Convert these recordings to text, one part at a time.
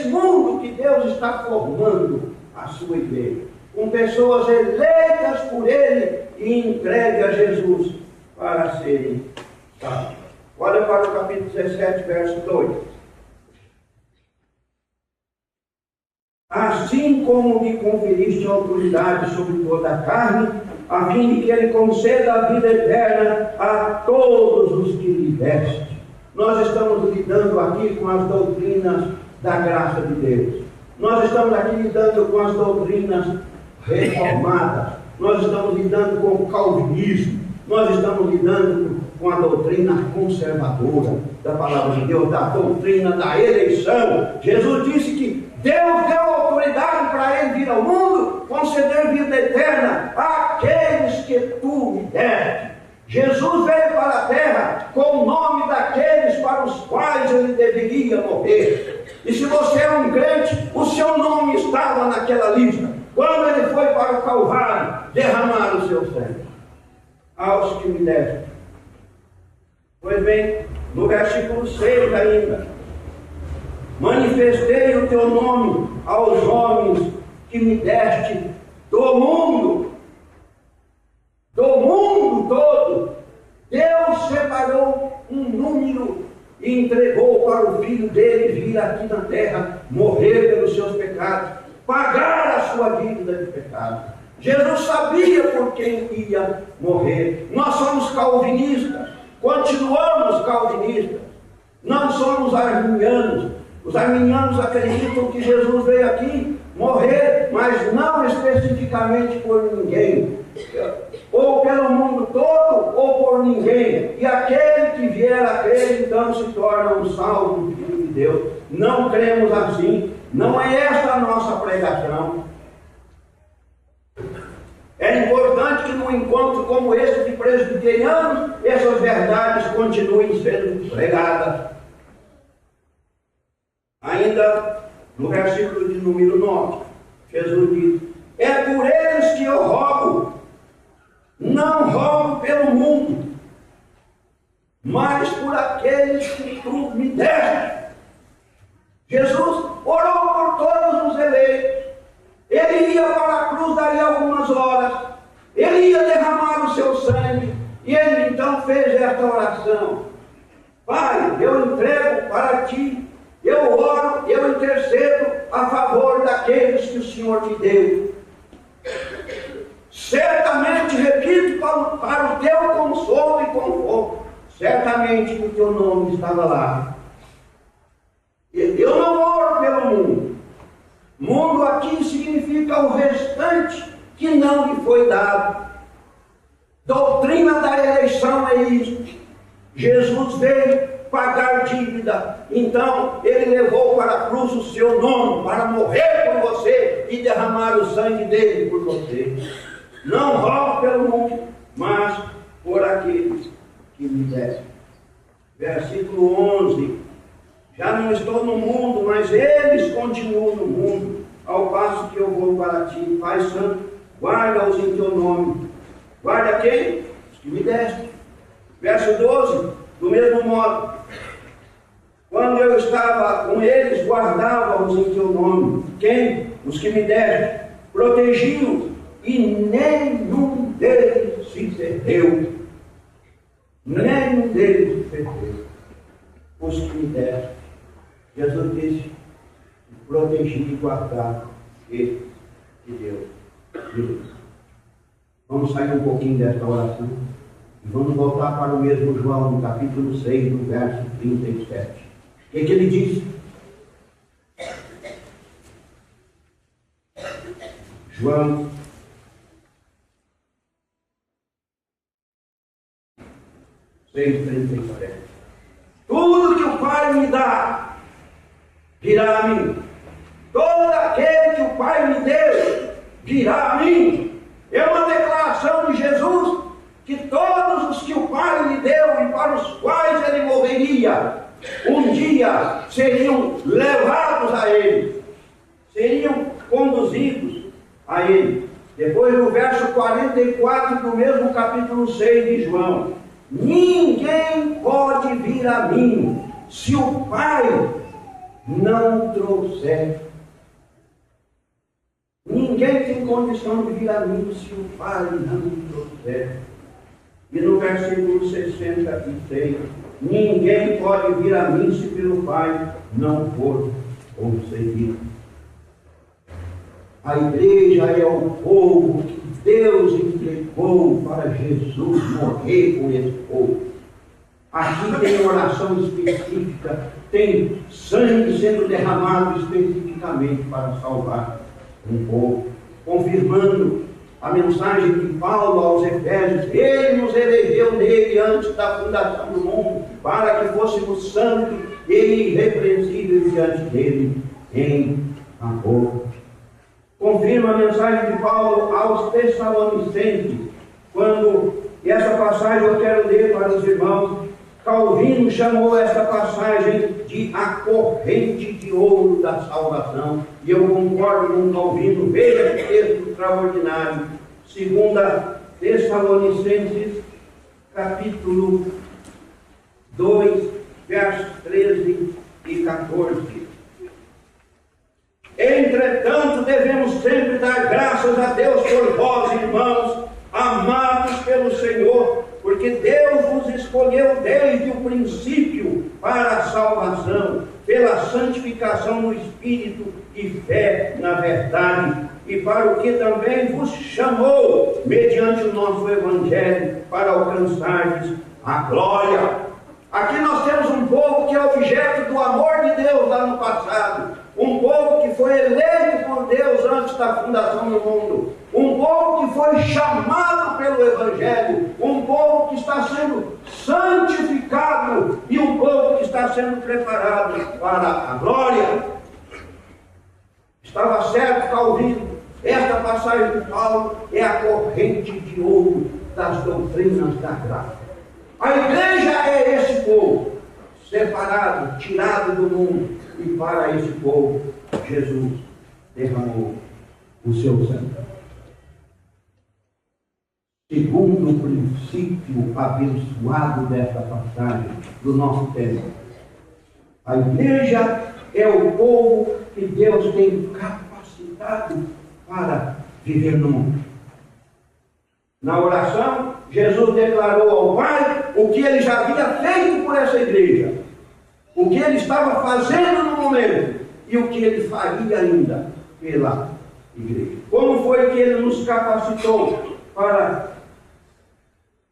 nesse mundo que Deus está formando a sua igreja, com pessoas eleitas por Ele e entregues a Jesus para serem salvos. Olha para o capítulo 17, verso 2. Assim como me conferiste autoridade sobre toda a carne, a fim de que Ele conceda a vida eterna a todos os que lhe deste. Nós estamos lidando aqui com as doutrinas da graça de Deus. Nós estamos aqui lidando com as doutrinas reformadas. Nós estamos lidando com o calvinismo. Nós estamos lidando com a doutrina conservadora da palavra de Deus, da doutrina da eleição. Jesus disse que Deus deu autoridade para Ele vir ao mundo, conceder vida eterna àqueles que tu me deste. Jesus veio para a terra com o nome daqueles para os quais Ele deveria morrer. E se você é um crente, o seu nome estava naquela lista, quando Ele foi para o Calvário derramar o seu sangue aos que me deste. Pois bem, no versículo 6 ainda: manifestei o teu nome aos homens que me deste do mundo todo. Deus separou um número e entregou para o Filho dele vir aqui na terra, morrer pelos seus pecados, pagar a sua dívida de pecado. Jesus sabia por quem ia morrer. Nós somos calvinistas, continuamos calvinistas, não somos arminianos. Os arminianos acreditam que Jesus veio aqui morrer, mas não especificamente por ninguém, ou pelo mundo todo, ou por ninguém. E aquele que vier a crer, então se torna um salvo filho de Deus. Não cremos assim, não é esta a nossa pregação. É importante que num encontro como esse de presbiterianos, essas verdades continuem sendo pregadas. Ainda no versículo de número 9, Jesus diz: é por eles que eu rogo, não rogo pelo mundo, mas por aqueles que tu me deste. Jesus orou por todos os eleitos. Ele ia para a cruz daí algumas horas, ele ia derramar o seu sangue, e ele então fez esta oração: Pai, eu entrego para ti, eu oro, eu intercedo a favor daqueles que o Senhor me deu. Certamente, repito, para o teu consolo e conforto, certamente o teu nome estava lá. Eu não oro pelo mundo. Mundo aqui significa o restante que não lhe foi dado. Doutrina da eleição é isso. Jesus veio pagar dívida, então Ele levou para a cruz o seu nome, para morrer por você e derramar o sangue dele por você. Não rogo pelo mundo, mas por aqueles que me descem. Versículo 11: já não estou no mundo, mas eles continuam no mundo, ao passo que eu vou para ti. Pai Santo, guarda-os em teu nome. Guarda quem? Os que me deste. Verso 12: do mesmo modo, quando eu estava com eles, guardava-os em teu nome. Quem? Os que me deste. Protegi-os, e nenhum deles se perdeu. Nenhum deles se perdeu. Os que me deste. Jesus disse: protegi e guardar eles de Deus. Vamos sair um pouquinho desta oração e vamos voltar para o mesmo João, no capítulo 6, no verso 37. O que ele diz? João 6:37. Tudo que o Pai me dá virá a mim. Todo aquele que o Pai me deu virá a mim. É uma declaração de Jesus que todos os que o Pai lhe deu e para os quais ele morreria, um dia seriam levados a ele, seriam conduzidos a ele. Depois no verso 44 do mesmo capítulo 6 de João: ninguém pode vir a mim se o Pai não o trouxer, ninguém tem condição de vir a mim se o Pai não o trouxer. E no versículo 63, ninguém pode vir a mim se pelo Pai não for concedido. A igreja é o povo que Deus entregou para Jesus morrer por esse povo. Aqui tem oração específica, tem sangue sendo derramado especificamente para salvar um povo, confirmando a mensagem de Paulo aos Efésios. Ele nos elegeu nele antes da fundação do mundo, para que fôssemos santos e irrepreensíveis diante dele em amor. Confirma a mensagem de Paulo aos Tessalonicenses, quando, e essa passagem eu quero ler para os irmãos, Calvino chamou esta passagem de a corrente de ouro da salvação, e eu concordo com Calvino. Veja que texto extraordinário, 2 Tessalonicenses, capítulo 2, versos 13 e 14. Entretanto, devemos sempre dar graças a Deus por vós, irmãos, amados pelo Senhor, porque Deus vos escolheu desde o princípio para a salvação, pela santificação do Espírito e fé na verdade, e para o que também vos chamou, mediante o nosso Evangelho, para alcançardes a glória. Aqui nós temos um povo que é objeto do amor de Deus lá no passado, um povo que foi eleito por Deus antes da fundação do mundo, um povo que foi chamado pelo Evangelho, um povo que está sendo santificado e um povo que está sendo preparado para a glória. Estava certo, Calvino. Esta passagem de Paulo é a corrente de ouro das doutrinas da graça. A igreja é esse povo, separado, tirado do mundo, e para esse povo, Jesus derramou o seu sangue. Segundo o princípio abençoado desta passagem do nosso tempo, a igreja é o povo que Deus tem capacitado para viver no mundo. Na oração, Jesus declarou ao Pai o que ele já havia feito por essa igreja, o que ele estava fazendo no momento e o que ele faria ainda pela igreja. Como foi que ele nos capacitou para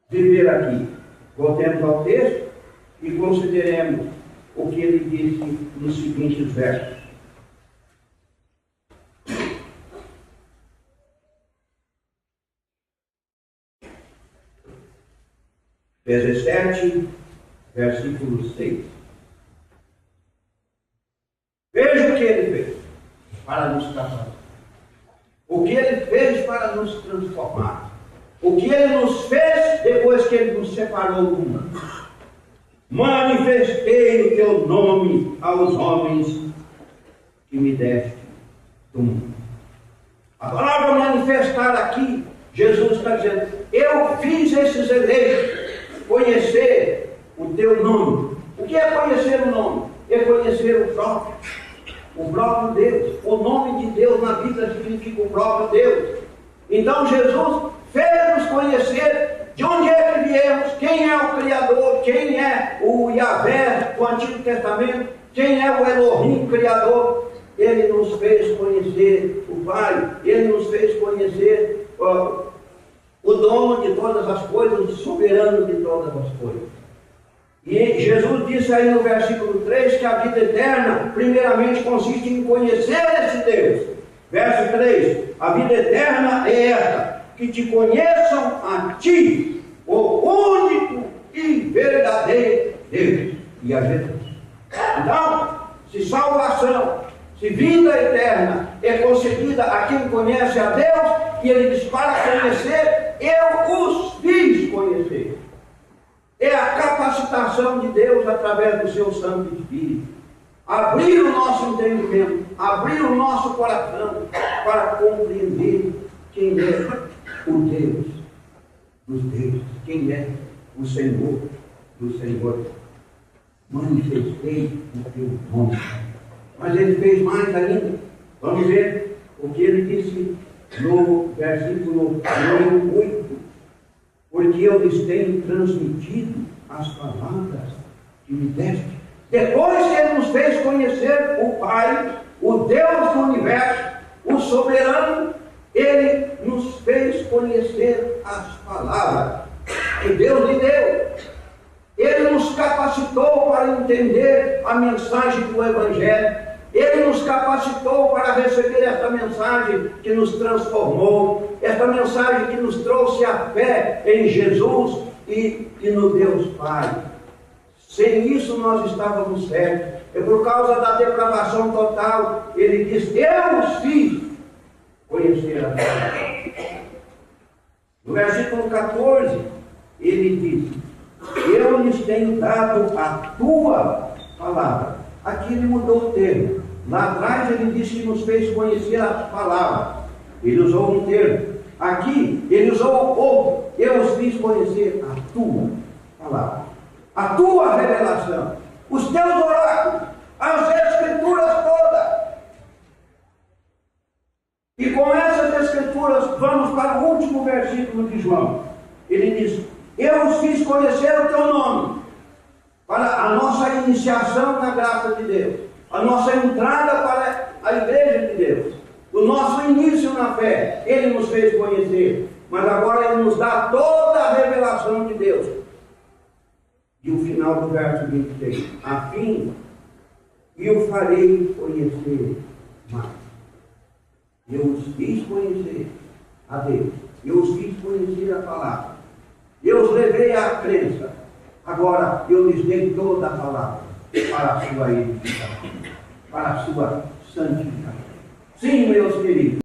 viver aqui? Voltemos ao texto e consideremos o que ele disse nos seguintes versos. Efésios 7, versículo 6. Veja o que ele fez para nos capacitar. O que ele fez para nos transformar. O que ele nos fez depois que ele nos separou do mundo. Manifestei o teu nome aos homens que me deste do mundo. A palavra manifestar aqui, Jesus está dizendo, eu fiz esses eleitos conhecer o teu nome. O que é conhecer o nome? É conhecer o próprio Deus. O nome de Deus na Bíblia significa o próprio Deus. Então Jesus fez-nos conhecer de onde é que viemos, quem é o Criador, quem é o Yahvé do Antigo Testamento, quem é o Elohim Criador. Ele nos fez conhecer o Pai, ele nos fez conhecer o dono de todas as coisas, o soberano de todas as coisas. E Jesus disse aí no versículo 3 que a vida eterna, primeiramente, consiste em conhecer esse Deus. Verso 3, a vida eterna é esta, que te conheçam a ti, o único e verdadeiro Deus, e a Jesus. Então, se salvação, se vida eterna é concedida a quem conhece a Deus, e ele diz, para conhecer, eu os fiz conhecer. É a capacitação de Deus através do seu Santo Espírito. Abrir o nosso entendimento, abrir o nosso coração para compreender quem é o Deus dos deuses, quem é o Senhor dos senhores. Manifestei o teu nome. Mas ele fez mais ainda. Vamos ver o que ele disse no versículo 8. Porque eu lhes tenho transmitido as palavras que me deste. Depois que ele nos fez conhecer o Pai, o Deus do universo, o soberano, ele nos fez conhecer as palavras que Deus lhe deu. Ele nos capacitou para entender a mensagem do Evangelho. Ele nos capacitou para receber esta mensagem que nos transformou, esta mensagem que nos trouxe a fé em Jesus e no Deus Pai. Sem isso nós estávamos certos. É por causa da depravação total. Ele diz: eu os fiz conhecer a palavra. No versículo 14, ele diz: eu lhes tenho dado a tua palavra. Aqui ele mudou o termo. Lá atrás ele disse que nos fez conhecer as palavras. Ele usou um termo. Aqui ele usou o outro. Eu os fiz conhecer a tua palavra. A tua revelação. Os teus oráculos. As escrituras todas. E com essas escrituras vamos para o último versículo de João. Ele diz: eu os fiz conhecer o teu nome, para a nossa iniciação na graça de Deus, a nossa entrada para a igreja de Deus, o nosso início na fé. Ele nos fez conhecer, mas agora ele nos dá toda a revelação de Deus. E o final do verso 26: a fim que o farei conhecer mais. Eu os fiz conhecer a Deus, eu os fiz conhecer a palavra, eu os levei à crença. Agora eu lhes dei toda a palavra para a sua edificação, para a sua santificação. Sim, meus queridos.